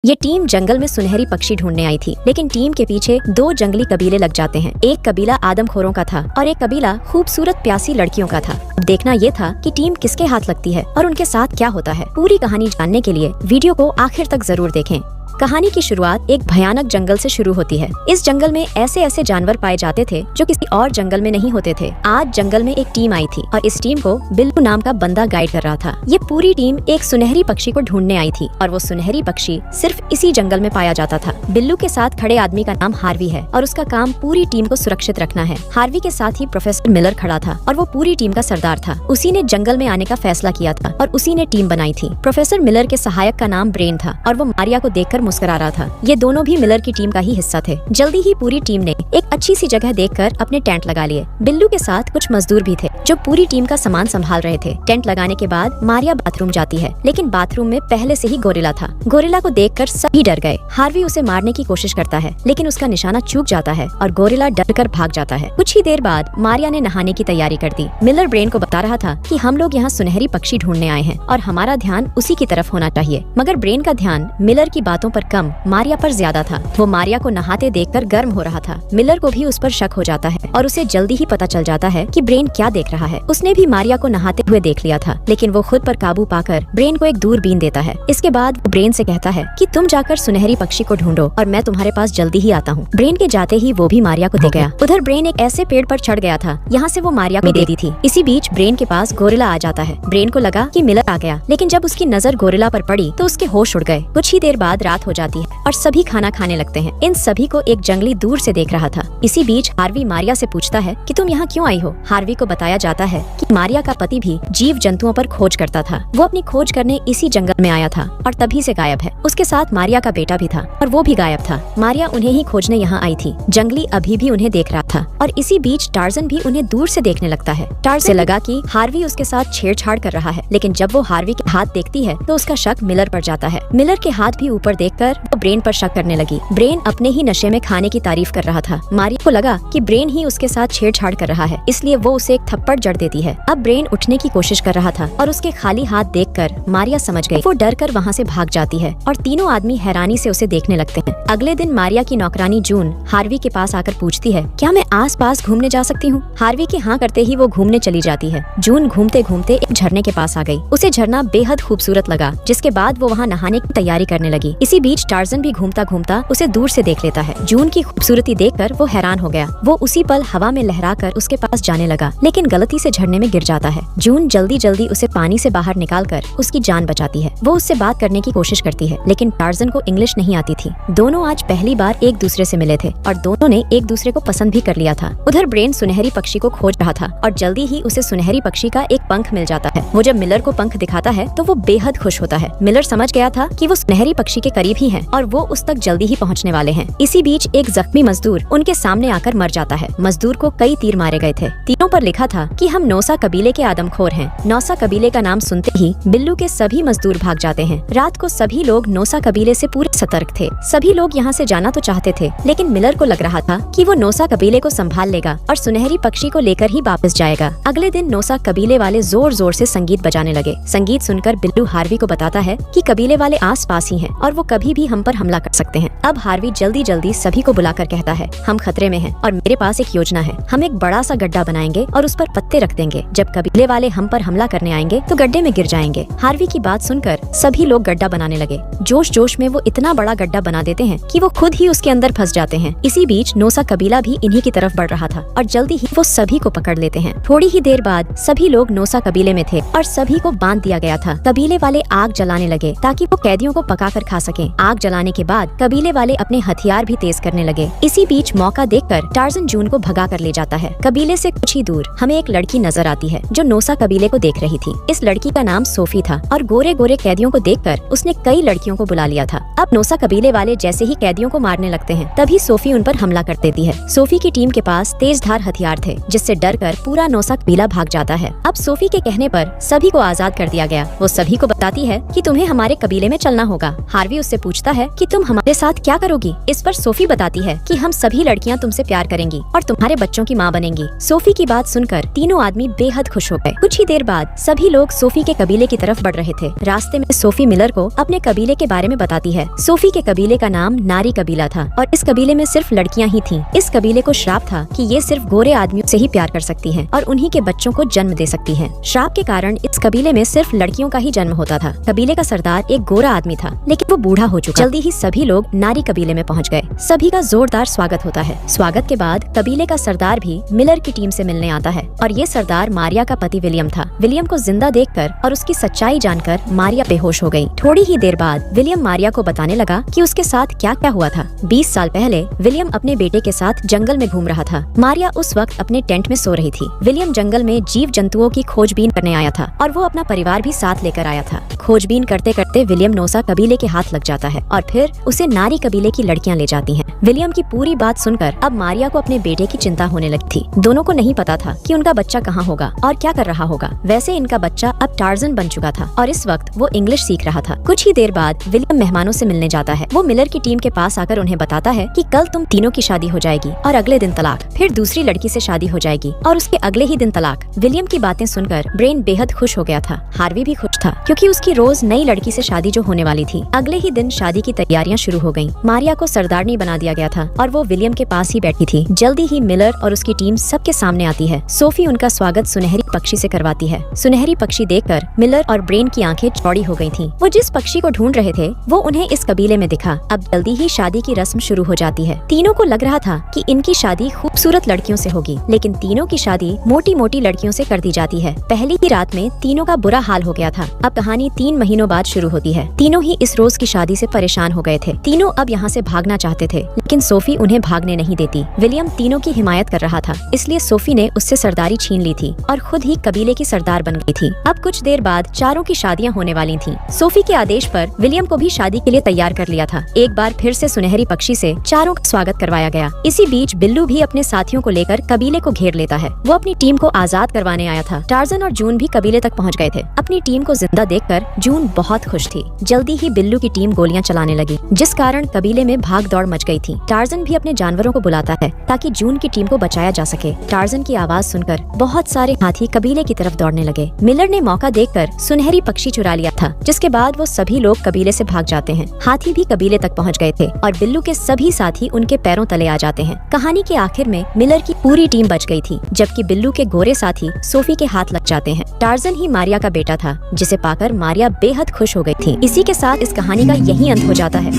ये टीम जंगल में सुनहरी पक्षी ढूंढने आई थी, लेकिन टीम के पीछे दो जंगली कबीले लग जाते हैं। एक कबीला आदमखोरों का था और एक कबीला खूबसूरत प्यासी लड़कियों का था। अब देखना ये था कि टीम किसके हाथ लगती है और उनके साथ क्या होता है। पूरी कहानी जानने के लिए वीडियो को आखिर तक जरूर देखें। कहानी की शुरुआत एक भयानक जंगल से शुरू होती है। इस जंगल में ऐसे ऐसे जानवर पाए जाते थे जो किसी और जंगल में नहीं होते थे। आज जंगल में एक टीम आई थी और इस टीम को बिल्लू नाम का बंदा गाइड कर रहा था। ये पूरी टीम एक सुनहरी पक्षी को ढूंढने आई थी और वो सुनहरी पक्षी सिर्फ इसी जंगल में पाया जाता था। बिल्लू के साथ खड़े आदमी का नाम हार्वी है और उसका काम पूरी टीम को सुरक्षित रखना है। हार्वी के साथ ही प्रोफेसर मिलर खड़ा था और वो पूरी टीम का सरदार था। उसी ने जंगल में आने का फैसला किया था और उसी ने टीम बनाई थी। प्रोफेसर मिलर के सहायक का नाम ब्रेन था और वो मारिया को देखकर मुस्कुरा रहा था। ये दोनों भी मिलर की टीम का ही हिस्सा थे। जल्दी ही पूरी टीम ने एक अच्छी सी जगह देखकर अपने टेंट लगा लिए। बिल्लू के साथ कुछ मजदूर भी थे जो पूरी टीम का सामान संभाल रहे थे। टेंट लगाने के बाद मारिया बाथरूम जाती है, लेकिन बाथरूम में पहले से ही गोरिल्ला था। गोरिल्ला को देखकर सभी डर गए। हार्वी उसे मारने की कोशिश करता है, लेकिन उसका निशाना चूक जाता है और गोरिल्ला डरकर भाग जाता है। कुछ ही देर बाद मारिया ने नहाने की तैयारी कर दी। मिलर ब्रेन को बता रहा था कि हम लोग यहाँ सुनहरी पक्षी ढूंढने आए हैं और हमारा ध्यान उसी की तरफ होना चाहिए, मगर ब्रेन का ध्यान मिलर की बातों पर कम मारिया पर ज्यादा था। वो मारिया को नहाते देखकर गर्म हो रहा था। मिलर को भी उस पर शक हो जाता है और उसे जल्दी ही पता चल जाता है कि ब्रेन क्या देख रहा है। उसने भी मारिया को नहाते हुए देख लिया था, लेकिन वो खुद पर काबू पाकर ब्रेन को एक दूरबीन देता है। इसके बाद वो ब्रेन से कहता है कि तुम जाकर सुनहरी पक्षी को ढूंढो और मैं तुम्हारे पास जल्दी ही आता हूँ। ब्रेन के जाते ही वो भी मारिया को दे गया। उधर ब्रेन एक ऐसे पेड़ पर चढ़ गया था यहाँ से वो मारिया को दे दी थी। इसी बीच ब्रेन के पास गोरिल्ला आ जाता है। ब्रेन को लगा कि मिलर आ गया, लेकिन जब उसकी नजर गोरिल्ला पर पड़ी तो उसके होश उड़ गए। कुछ ही देर बाद रात हो जाती है और सभी खाना खाने लगते हैं। इन सभी को एक जंगली दूर से देख रहा था। इसी बीच हार्वी मारिया से पूछता है कि तुम यहाँ क्यों आई हो। हार्वी को बताया जाता है कि मारिया का पति भी जीव जंतुओं पर खोज करता था। वो अपनी खोज करने इसी जंगल में आया था और तभी से गायब है। उसके साथ मारिया का बेटा भी था और वो भी गायब था। मारिया उन्हें ही खोजने यहाँ आई थी। जंगली अभी भी उन्हें देख रहा था और इसी बीच टार्जन भी उन्हें दूर से देखने लगता है। टार्जन से लगा कि हार्वी उसके साथ छेड़छाड़ कर रहा है, लेकिन जब वो हार्वी के हाथ देखती है तो उसका शक मिलर पर जाता है। मिलर के हाथ भी ऊपर देखकर वो ब्रेन पर शक करने लगी। ब्रेन अपने ही नशे में खाने की तारीफ कर रहा था। मारिया को लगा कि ब्रेन ही उसके साथ छेड़छाड़ कर रहा है, इसलिए वो उसे एक थप्पड़ जड़ देती है। अब ब्रेन उठने की कोशिश कर रहा था और उसके खाली हाथ देखकर मारिया समझ गई। वो डर कर वहाँ से भाग जाती है और तीनों आदमी हैरानी से उसे देखने लगते हैं। अगले दिन मारिया की नौकरानी जून हार्वी के पास आकर पूछती है, क्या मैं आस पास घूमने जा सकती हूँ। हार्वी के हाँ करते ही वो घूमने चली जाती है। जून घूमते घूमते एक झरने के पास आ गई। उसे झरना बेहद खूबसूरत लगा, जिसके बाद वो वहाँ नहाने की तैयारी करने लगी। इसी बीच टार्जन भी घूमता घूमता उसे दूर से देख लेता है। जून की खूबसूरती देखकर वो हैरान हो गया। वो उसी पल हवा में लहराकर उसके पास जाने लगा, लेकिन गलती से झरने में गिर जाता है। जून जल्दी जल्दी उसे पानी से बाहर निकालकर उसकी जान बचाती है। वो उससे बात करने की कोशिश करती है, लेकिन टार्जन को इंग्लिश नहीं आती थी। दोनों आज पहली बार एक दूसरे से मिले थे और दोनों ने एक दूसरे को पसंद भी कर लिया था। उधर ब्रेन सुनहरी पक्षी को खोज रहा था और जल्दी ही उसे सुनहरी पक्षी का एक पंख मिल जाता है। वो जब मिलर को पंख दिखाता है तो वो बेहद खुश होता है। मिलर समझ गया था कि वो सुनहरी पक्षी के करीब ही है और वो उस तक जल्दी ही पहुँचने वाले हैं। इसी बीच एक जख्मी मजदूर उनके सामने आकर मर जाता है। मजदूर को कई तीर मारे गए थे। तीरों पर लिखा था कि हम नौसा कबीले के आदमखोर हैं। नौसा कबीले का नाम सुनते ही बिल्लू के सभी मजदूर भाग जाते हैं। रात को सभी लोग नौसा कबीले से पूरे सतर्क थे। सभी लोग यहाँ से जाना तो चाहते थे, लेकिन मिलर को लग रहा था कि वो नौसा कबीले को संभाल लेगा और सुनहरी पक्षी को लेकर ही वापस जाएगा। अगले दिन नौसा कबीले वाले जोर जोर से संगीत बजाने लगे। संगीत सुनकर बिल्लू हार्वी को बताता है कि कबीले वाले आस पास ही हैं और वो कभी भी हम पर हमला कर सकते हैं। अब हार्वी जल्दी जल्दी सभी को बुलाकर कहता है, हम खतरे में हैं और मेरे पास एक योजना है। हम एक बड़ा सा गड्ढा बनाएंगे और उस पर पत्ते रख देंगे। जब कबीले वाले हम पर हमला करने आएंगे तो गड्ढे में गिर जाएंगे। हार्वी की बात सुनकर सभी लोग गड्ढा बनाने लगे। जोश जोश में वो इतना बड़ा गड्ढा बना देते हैं कि वो खुद ही उसके अंदर फंस जाते हैं। इसी बीच नौसा कबीला भी इन्हीं की तरफ बढ़ रहा था और जल्दी ही वो सभी को पकड़ लेते हैं। थोड़ी ही देर बाद सभी लोग नौसा कबीले में थे और सभी को बांध दिया गया था। कबीले वाले आग जलाने लगे ताकि वो कैदियों को पका कर खा सकें। आग जलाने के बाद कबीले वाले अपने हथियार भी तेज करने लगे। इसी बीच मौका देखकर टार्जन जून को भगा कर ले जाता है। कबीले से कुछ ही दूर हमें एक लड़की नजर आती है जो नौसा कबीले को देख रही थी। इस लड़की का नाम सोफी था और गोरे गोरे कैदियों को देखकर उसने कई लड़कियों को बुला लिया था। अब नौसा कबीले वाले जैसे ही कैदियों को मारने लगते हैं, तभी सोफी उन पर हमला कर देती है। सोफी की टीम के पास तेजधार हथियार थे, जिससे डरकर पूरा नौसा कबीला भाग जाता है। अब सोफी के कहने पर सभी को आजाद कर दिया गया। वो सभी को बताती है कि तुम्हें हमारे कबीले में चलना होगा। हार्वी उससे पूछता है कि तुम हमारे साथ क्या करोगी। इस पर सोफी बताती है कि हम सभी लड़कियां तुमसे प्यार करेंगी और तुम्हारे बच्चों की माँ बनेंगी। सोफी की बात सुनकर तीनों आदमी बेहद खुश हो गए। कुछ ही देर बाद सभी लोग सोफी के कबीले की तरफ बढ़ रहे थे। रास्ते में सोफी मिलर को अपने कबीले के बारे में बताती है। सोफी के कबीले का नाम नारी कबीला था और इस कबीले में सिर्फ लड़कियां ही थीं। इस कबीले को श्राप था कि ये सिर्फ गोरे आदमियों से ही प्यार कर सकती हैं और उन्हीं के बच्चों को जन्म दे सकती हैं। श्राप के कारण इस कबीले में सिर्फ लड़कियों का ही जन्म होता था। कबीले का सरदार एक गोरा आदमी था, लेकिन वो बूढ़ा हो चुका। जल्दी ही सभी लोग नारी कबीले में पहुंच गए। सभी का जोरदार स्वागत होता है। स्वागत के बाद कबीले का सरदार भी मिलर की टीम से मिलने आता है और ये सरदार मारिया का पति विलियम था। विलियम को जिंदा देखकर और उसकी सच्चाई जानकर मारिया बेहोश हो गई। थोड़ी ही देर बाद विलियम मारिया को बताने लगा कि उसके साथ क्या क्या हुआ था। 20 साल पहले विलियम अपने बेटे के साथ जंगल में घूम रहा था। मारिया उस वक्त अपने टेंट में सो रही थी। विलियम जंगल में जीव जंतुओं की खोजबीन करने आया था और वो अपना परिवार भी साथ लेकर आया था। खोजबीन करते करते विलियम नोसा कबीले के हाथ लग जाता है और फिर उसे नारी कबीले की लड़कियां ले जाती हैं। विलियम की पूरी बात सुनकर अब मारिया को अपने बेटे की चिंता होने लगी थी। दोनों को नहीं पता था कि उनका बच्चा कहाँ होगा और क्या कर रहा होगा। वैसे इनका बच्चा अब टार्जन बन चुका था और इस वक्त वो इंग्लिश सीख रहा था। कुछ ही देर बाद विलियम मेहमानों से मिलने जाता है। वो मिलर की टीम के पास आकर उन्हें बताता है कि कल तुम तीनों की शादी हो जाएगी और अगले दिन तलाक, फिर दूसरी लड़की से शादी हो जाएगी और उसके अगले ही दिन तलाक। विलियम की बातें सुनकर ब्रेन बेहद खुश हो गया था। हार्वी भी खुश था क्योंकि उसकी रोज नई लड़की से शादी जो होने वाली थी। अगले ही दिन शादी की तैयारियां शुरू हो गयी। मारिया को सरदारनी बना दिया गया था और वो विलियम के पास ही बैठी थी। जल्दी ही मिलर और उसकी टीम सबके सामने आती है। सोफी उनका स्वागत सुनहरी पक्षी से करवाती है। सुनहरी पक्षी देखकर मिलर और ब्रेन की आंखें चौड़ी हो गई थीं। वो जिस पक्षी को ढूंढ रहे थे वो उन्हें इस कबीले में दिखा। अब जल्दी ही शादी की रस्म शुरू हो जाती है। तीनों को लग रहा था कि इनकी शादी खूबसूरत लड़कियों से होगी, लेकिन तीनों की शादी मोटी मोटी लड़कियों से कर दी जाती है। पहली ही रात में तीनों का बुरा हाल हो गया था। अब कहानी 3 महीनों बाद शुरू होती है। तीनों ही इस रोज की शादी से परेशान हो गए थे। तीनों अब यहाँ से भागना चाहते थे, लेकिन सोफी उन्हें भागने नहीं देती। विलियम तीनों की हिमायत कर रहा था, इसलिए सोफी ने उससे सरदारी छीन ली थी और खुद ही कबीले की सरदार बन गई थी। अब कुछ देर बाद चारों की शादियां होने वाली थीं। सोफी के आदेश पर विलियम को भी शादी के लिए तैयार कर लिया था। एक बार फिर से सुनहरी पक्षी से चारों का स्वागत करवाया गया। इसी बीच बिल्लू भी अपने साथियों को लेकर कबीले को घेर लेता है। वो अपनी टीम को आजाद करवाने आया था। टार्जन और जून भी कबीले तक पहुंच गए थे। अपनी टीम को जिंदा देखकर जून बहुत खुश थी। जल्दी ही बिल्लू की टीम गोलियां चलाने लगी, जिस कारण कबीले में भाग दौड़ मच गई थी। टार्जन भी अपने जानवरों को बुलाता है ताकि जून की टीम को बचाया जा सके। टार्जन की आवाज सुनकर बहुत सारे हाथी कबीले की तरफ दौड़ने लगे। मिलर ने मौका देखकर सुनहरी पक्षी चुरा लिया था, जिसके बाद वो सभी लोग कबीले से भाग जाते हैं। हाथी भी कबीले तक पहुंच गए थे और बिल्लू के सभी साथी उनके पैरों तले आ जाते हैं। कहानी के आखिर में मिलर की पूरी टीम बच गई थी, जबकि बिल्लू के गोरे साथी सोफी के हाथ लग जाते हैं। टार्जन ही मारिया का बेटा था, जिसे पाकर मारिया बेहद खुश हो गई थी। इसी के साथ इस कहानी का यही अंत हो जाता है।